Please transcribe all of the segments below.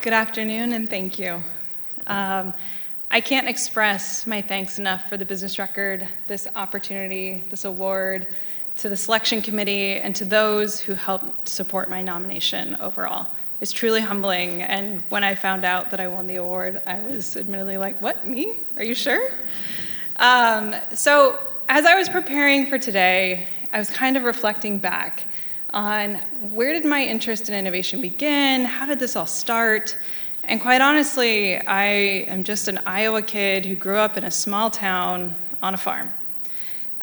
Good afternoon, and thank you. I can't express my thanks enough for the business record, this opportunity, this award, to the selection committee, and to those who helped support my nomination overall. It's truly humbling, and when I found out that I won the award, I was admittedly like, what, me? Are you sure? So as I was preparing for today, I was kind of reflecting back on where did my interest in innovation begin? How did this all start? And quite honestly, I am just an Iowa kid who grew up in a small town on a farm.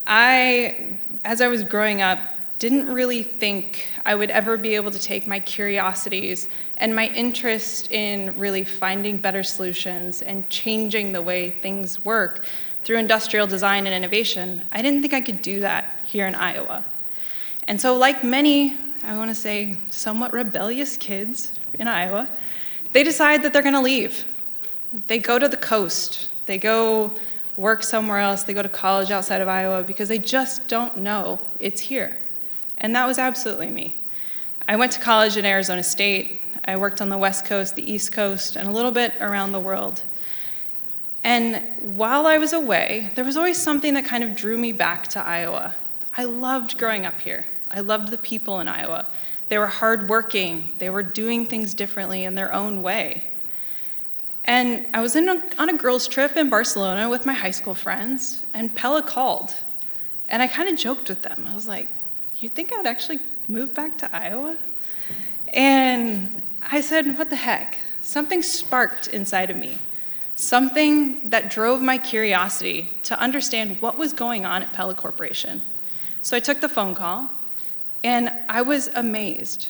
As I was growing up, didn't really think I would ever be able to take my curiosities and my interest in really finding better solutions and changing the way things work through industrial design and innovation. I didn't think I could do that here in Iowa. And so like many, I want to say, somewhat rebellious kids in Iowa, they decide that they're going to leave. They go to the coast. They go work somewhere else. They go to college outside of Iowa because they just don't know it's here. And that was absolutely me. I went to college in Arizona State. I worked on the West Coast, the East Coast, and a little bit around the world. And while I was away, there was always something that kind of drew me back to Iowa. I loved growing up here. I loved the people in Iowa. They were hardworking. They were doing things differently in their own way. And I was on a girls' trip in Barcelona with my high school friends, and Pella called. And I kind of joked with them. I was like, you think I'd actually move back to Iowa? And I said, what the heck? Something sparked inside of me. Something that drove my curiosity to understand what was going on at Pella Corporation. So I took the phone call, and I was amazed.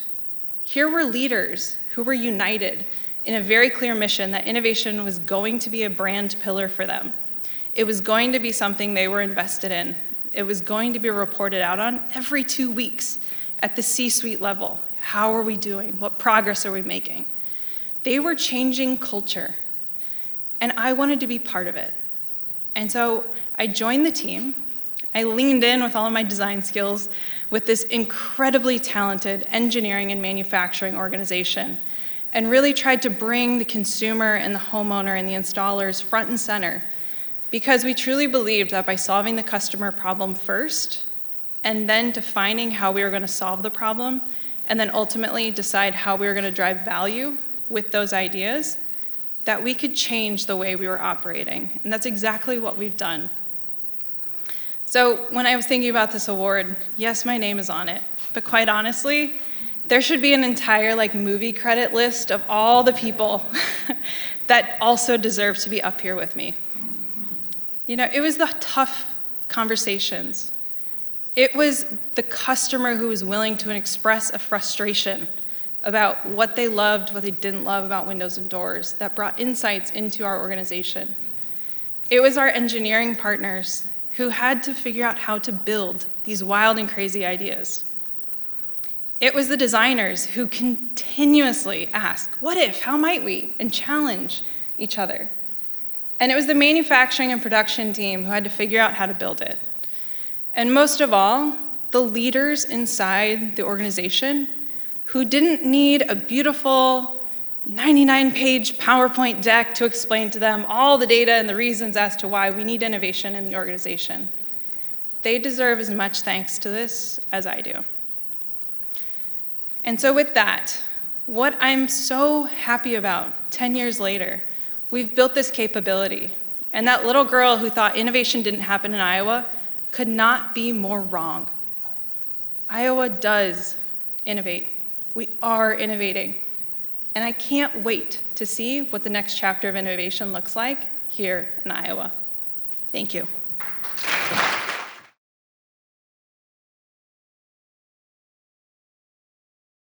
Here were leaders who were united in a very clear mission that innovation was going to be a brand pillar for them. It was going to be something they were invested in. It was going to be reported out on every 2 weeks at the C-suite level. How are we doing? What progress are we making? They were changing culture, and I wanted to be part of it. And so I joined the team. I leaned in with all of my design skills with this incredibly talented engineering and manufacturing organization, and really tried to bring the consumer and the homeowner and the installers front and center, because we truly believed that by solving the customer problem first, and then defining how we were going to solve the problem, and then ultimately decide how we were going to drive value with those ideas, that we could change the way we were operating. And that's exactly what we've done. So when I was thinking about this award, yes, my name is on it, but quite honestly, there should be an entire movie credit list of all the people that also deserve to be up here with me. You know, it was the tough conversations. It was the customer who was willing to express a frustration about what they loved, what they didn't love about windows and doors that brought insights into our organization. It was our engineering partners who had to figure out how to build these wild and crazy ideas. It was the designers who continuously ask, what if, how might we, and challenge each other. And it was the manufacturing and production team who had to figure out how to build it. And most of all, the leaders inside the organization who didn't need a beautiful 99-page PowerPoint deck to explain to them all the data and the reasons as to why we need innovation in the organization. They deserve as much thanks to this as I do. And so with that, what I'm so happy about 10 years later, we've built this capability. And that little girl who thought innovation didn't happen in Iowa could not be more wrong. Iowa does innovate. We are innovating. And I can't wait to see what the next chapter of innovation looks like here in Iowa. Thank you.